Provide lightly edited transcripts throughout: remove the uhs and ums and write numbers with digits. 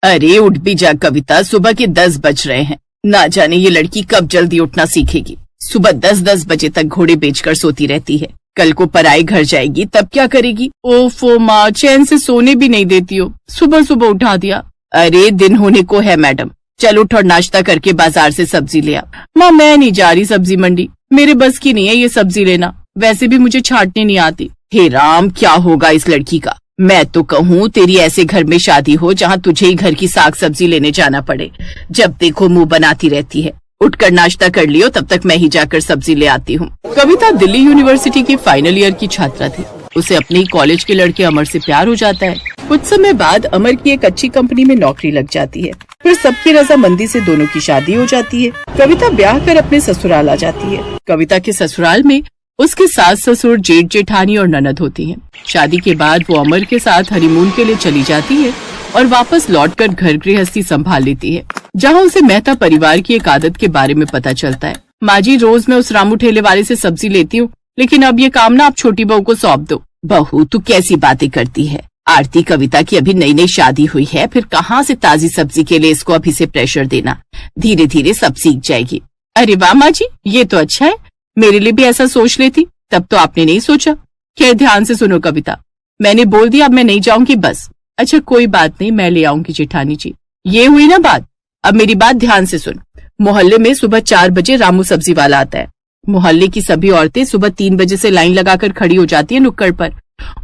अरे उठ भी जा कविता, सुबह के 10 बज रहे हैं। ना जाने ये लड़की कब जल्दी उठना सीखेगी। सुबह 10-10 बजे तक घोड़े बेचकर सोती रहती है। कल को पराए घर जाएगी तब क्या करेगी? ओफो माँ, चैन से सोने भी नहीं देती हो, सुबह सुबह उठा दिया। अरे दिन होने को है मैडम, चल उठ और नाश्ता करके बाजार से सब्जी ले आ। माँ मैं नहीं जा रही सब्जी मंडी, मेरे बस की नहीं है ये सब्जी लेना, वैसे भी मुझे छांटने नहीं आती। हे राम, क्या होगा इस लड़की का। मैं तो कहूँ तेरी ऐसे घर में शादी हो जहाँ तुझे ही घर की साग सब्जी लेने जाना पड़े। जब देखो मुंह बनाती रहती है। उठकर नाश्ता कर लियो, तब तक मैं ही जाकर सब्जी ले आती हूँ। कविता दिल्ली यूनिवर्सिटी की फाइनल ईयर की छात्रा थी। उसे अपने ही कॉलेज के लड़के अमर से प्यार हो जाता है। कुछ समय बाद अमर की एक अच्छी कंपनी में नौकरी लग जाती है। फिर सबकी रजामंदी से दोनों की शादी हो जाती है। कविता ब्याह कर अपने ससुराल आ जाती है। कविता के ससुराल में उसके सास ससुर, जेठ जेठानी और ननद होती हैं। शादी के बाद वो अमर के साथ हनीमून के लिए चली जाती है और वापस लौटकर घर गृहस्थी संभाल लेती है, जहाँ उसे मेहता परिवार की एक आदत के बारे में पता चलता है। माँ जी, रोज मैं उस रामू ठेले वाले से सब्जी लेती हूँ, लेकिन अब ये काम ना आप छोटी बहू को सौंप दो। बहू तू कैसी बातें करती है? आरती कविता की अभी नई नई शादी हुई है, फिर कहाँ से ताजी सब्जी के लिए इसको अभी से प्रेशर देना। धीरे धीरे सब सीख जाएगी। अरे वाह माँ जी, ये तो अच्छा है, मेरे लिए भी ऐसा सोच लेती। तब तो आपने नहीं सोचा। खैर ध्यान से सुनो कविता, मैंने बोल दिया अब मैं नहीं जाऊंगी बस। अच्छा कोई बात नहीं, मैं ले आऊंगी जेठानी जी। ये हुई ना बात। अब मेरी बात ध्यान से सुन। मोहल्ले में सुबह 4 बजे रामू सब्जी वाला आता है। मोहल्ले की सभी औरतें सुबह 3 बजे से लाइन लगाकर खड़ी हो जाती है नुक्कड़ पर।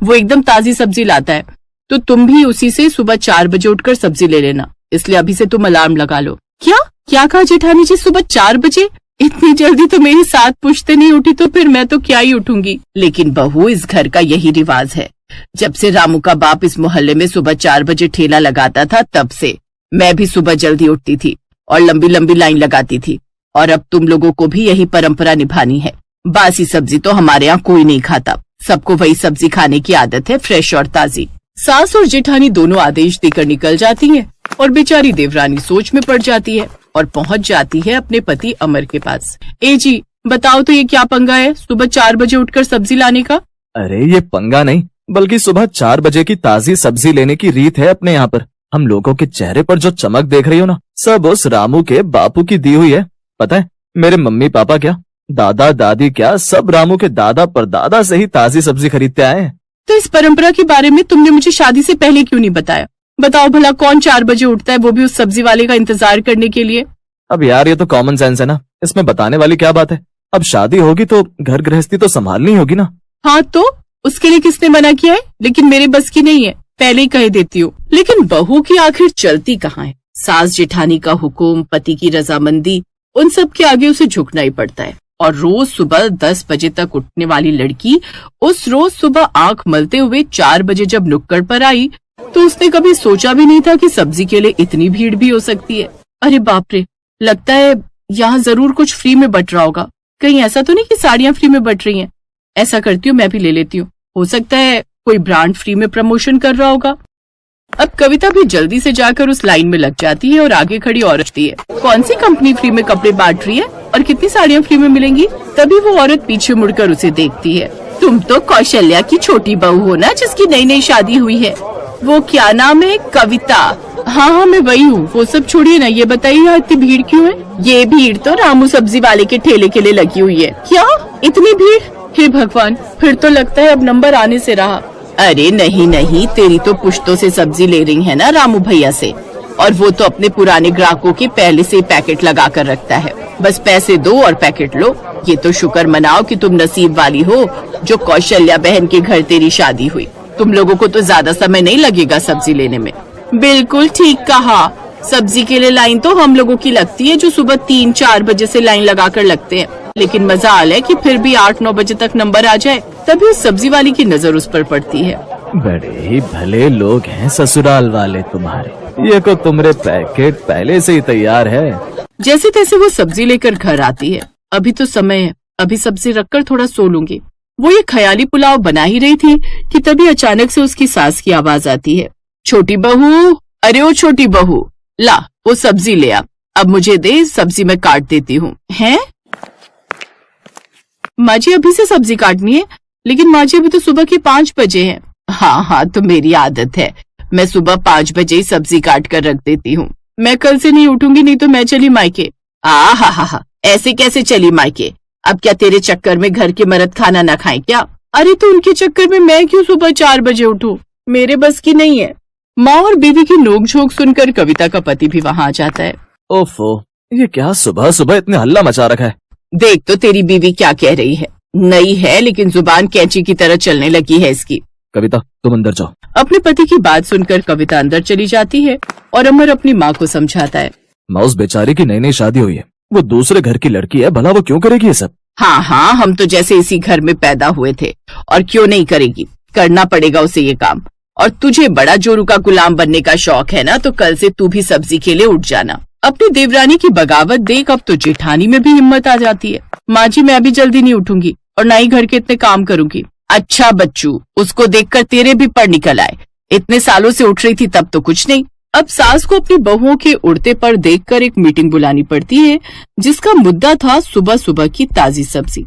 वो एकदम ताजी सब्जी लाता है, तो तुम भी उसी से सुबह 4 बजे उठकर सब्जी ले लेना। इसलिए अभी से तुम अलार्म लगा लो। क्या कहा जेठानी जी? सुबह 4 बजे? इतनी जल्दी तो मेरी साथ पूछते नहीं उठी, तो फिर मैं तो क्या ही उठूंगी। लेकिन बहू, इस घर का यही रिवाज है। जब से रामू का बाप इस मोहल्ले में सुबह 4 बजे ठेला लगाता था, तब से मैं भी सुबह जल्दी उठती थी और लंबी लंबी लाइन लगाती थी। और अब तुम लोगों को भी यही परंपरा निभानी है। बासी सब्जी तो हमारे यहाँ कोई नहीं खाता, सबको वही सब्जी खाने की आदत है, फ्रेश और ताजी। सास और जेठानी दोनों आदेश देकर निकल जाती हैं और बेचारी देवरानी सोच में पड़ जाती है और पहुंच जाती है अपने पति अमर के पास। ए जी बताओ तो ये क्या पंगा है सुबह 4 बजे उठकर सब्जी लाने का? अरे ये पंगा नहीं, बल्कि सुबह 4 बजे की ताजी सब्जी लेने की रीत है अपने यहाँ पर। हम लोगों के चेहरे पर जो चमक देख रही हो ना, सब उस रामू के बापू की दी हुई है। पता है, मेरे मम्मी पापा क्या, दादा दादी क्या, सब रामू के दादा परदादा से ही ताजी सब्जी खरीदते आए हैं। तो इस परंपरा के बारे में तुमने मुझे शादी से पहले क्यों नहीं बताया? बताओ भला कौन 4 बजे उठता है, वो भी उस सब्जी वाले का इंतजार करने के लिए? अब यार ये तो कॉमन सेंस है ना, इसमें बताने वाली क्या बात है। अब शादी होगी तो घर गृहस्थी तो संभालनी होगी ना। हाँ तो उसके लिए किसने मना किया है? लेकिन मेरे बस की नहीं है, पहले ही कह देती हूँ। लेकिन बहू की आखिर चलती कहाँ है? सास जेठानी का हुक्म, पति की रजामंदी, उन सब के आगे उसे झुकना ही पड़ता है। और रोज सुबह 10 बजे तक उठने वाली लड़की उस रोज सुबह आंख मलते हुए 4 बजे जब नुक्कड़ पर आई, तो उसने कभी सोचा भी नहीं था कि सब्जी के लिए इतनी भीड़ भी हो सकती है। अरे बाप रे, लगता है यहाँ जरूर कुछ फ्री में बट रहा होगा। कहीं ऐसा तो नहीं कि साड़ियाँ फ्री में बट रही हैं? ऐसा करती हूँ, मैं भी ले लेती हूँ। हो सकता है कोई ब्रांड फ्री में प्रमोशन कर रहा होगा। अब कविता भी जल्दी से जाकर उस लाइन में लग जाती है और आगे खड़ी औरत है, कौन सी कंपनी फ्री में कपड़े बांट रही है और कितनी साड़ियाँ फ्री में मिलेंगी? तभी वो औरत पीछे मुड़कर उसे देखती है। तुम तो कौशल्या की छोटी बहू हो ना, जिसकी नई नई शादी हुई है। वो क्या नाम है? कविता। हाँ मैं वही हूँ। वो सब छोड़िए ना, ये बताइए यहाँ इतनी भीड़ क्यों है? ये भीड़ तो रामू सब्जी वाले के ठेले के लिए लगी हुई है। क्या इतनी भीड़? हे भगवान, फिर तो लगता है अब नंबर आने से रहा। अरे नहीं, तेरी तो पुश्तों से सब्जी ले रही है ना रामू भैया से, और वो तो अपने पुराने ग्राहकों के पहले से पैकेट लगा कर रखता है। बस पैसे दो और पैकेट लो। ये तो शुक्र मनाओ कि तुम नसीब वाली हो जो कौशल्या बहन के घर तेरी शादी हुई। तुम लोगों को तो ज्यादा समय नहीं लगेगा सब्जी लेने में। बिल्कुल ठीक कहा। सब्जी के लिए लाइन तो हम लोगों की लगती है जो सुबह 3-4 बजे से लाइन लगाकर लगते हैं। लेकिन मजाल है कि फिर भी 8-9 बजे तक नंबर आ जाए, तभी उस सब्जी वाली की नजर उस पर पड़ती है। बड़े ही भले लोग हैं ससुराल वाले तुम्हारे, ये को तुम्हारे पैकेट पहले से ही तैयार है। जैसे तैसे वो सब्जी लेकर घर आती है। अभी तो समय है, अभी सब्जी रखकर थोड़ा सो लूंगी। वो ये ख्याली पुलाव बना ही रही थी कि तभी अचानक से उसकी सास की आवाज आती है। छोटी बहू, अरे ओ छोटी बहू, ला वो सब्जी ले आ, अब मुझे दे, सब्जी मैं काट देती हूँ। हैं? माँ जी अभी से सब्जी काटनी है? लेकिन माँ जी अभी तो सुबह के 5 बजे हैं। हाँ तो मेरी आदत है, मैं सुबह 5 बजे ही सब्जी काट कर रख देती हूँ। मैं कल से नहीं उठूंगी, नहीं तो मैं चली मायके। हा, ऐसे कैसे चली मायके? अब क्या तेरे चक्कर में घर के मर्द खाना ना खाएं क्या? अरे तो उनके चक्कर में मैं क्यों सुबह 4 बजे उठूं? मेरे बस की नहीं है। माँ और बीवी की नोकझोंक सुनकर कविता का पति भी वहां आ जाता है। ओफो, ये क्या सुबह सुबह इतने हल्ला मचा रखा है। देख तो तेरी बीवी क्या कह रही है। नई है लेकिन जुबान कैंची की तरह चलने लगी है इसकी। कविता तुम अंदर जाओ। अपने पति की बात सुनकर कविता अंदर चली जाती है और अमर अपनी माँ को समझाता है। माँ, उस बेचारे की नई नई शादी हुई है, वो दूसरे घर की लड़की है, भला वो क्यों करेगी ये सब? हाँ, हम तो जैसे इसी घर में पैदा हुए थे, और क्यों नहीं करेगी, करना पड़ेगा उसे ये काम। और तुझे बड़ा जोरू का गुलाम बनने का शौक है ना, तो कल से तू भी सब्जी के लिए उठ जाना। अपनी देवरानी की बगावत देख अब तो जेठानी में भी हिम्मत आ जाती है। माँ जी, मैं अभी जल्दी नहीं उठूंगी और ना ही घर के इतने काम करूंगी। अच्छा बच्चू, उसको देखकर तेरे भी पर निकल आए। इतने सालों से उठ रही थी तब तो कुछ नहीं। अब सास को अपनी बहुओं के उड़ते पर देखकर एक मीटिंग बुलानी पड़ती है, जिसका मुद्दा था सुबह सुबह की ताजी सब्जी।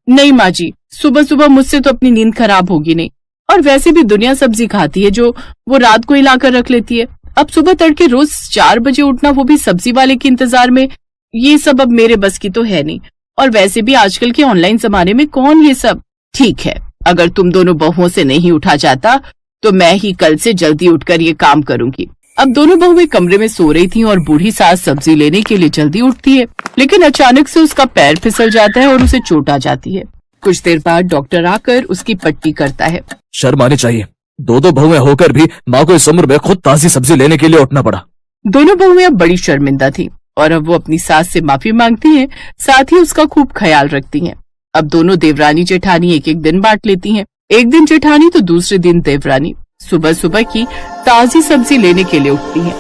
नहीं माँ जी, सुबह सुबह मुझसे तो अपनी नींद खराब होगी नहीं, और वैसे भी दुनिया सब्जी खाती है जो वो रात को ही लाकर रख लेती है। अब सुबह तड़के रोज 4 बजे उठना, वो भी सब्जी वाले के इंतजार में, ये सब अब मेरे बस की तो है नहीं। और वैसे भी आजकल के ऑनलाइन जमाने में कौन ये सब। ठीक है, अगर तुम दोनों बहुओं से नहीं उठा जाता तो मैं ही कल से जल्दी उठकर ये काम करूंगी। अब दोनों बहुएं कमरे में सो रही थीं और बूढ़ी सास सब्जी लेने के लिए जल्दी उठती है, लेकिन अचानक से उसका पैर फिसल जाता है और उसे चोट आ जाती है। कुछ देर बाद डॉक्टर आकर उसकी पट्टी करता है। शर्म आनी चाहिए, दो बहुएं होकर भी माँ को इस उम्र में खुद ताजी सब्जी लेने के लिए उठना पड़ा। दोनों बहुएं अब बड़ी शर्मिंदा थी और अब वो अपनी सास से माफी मांगती हैं, साथ ही उसका खूब ख्याल रखती हैं। अब दोनों देवरानी जेठानी एक एक दिन बांट लेती हैं। एक दिन जेठानी तो दूसरे दिन देवरानी सुबह सुबह की ताजी सब्जी लेने के लिए उठती हैं।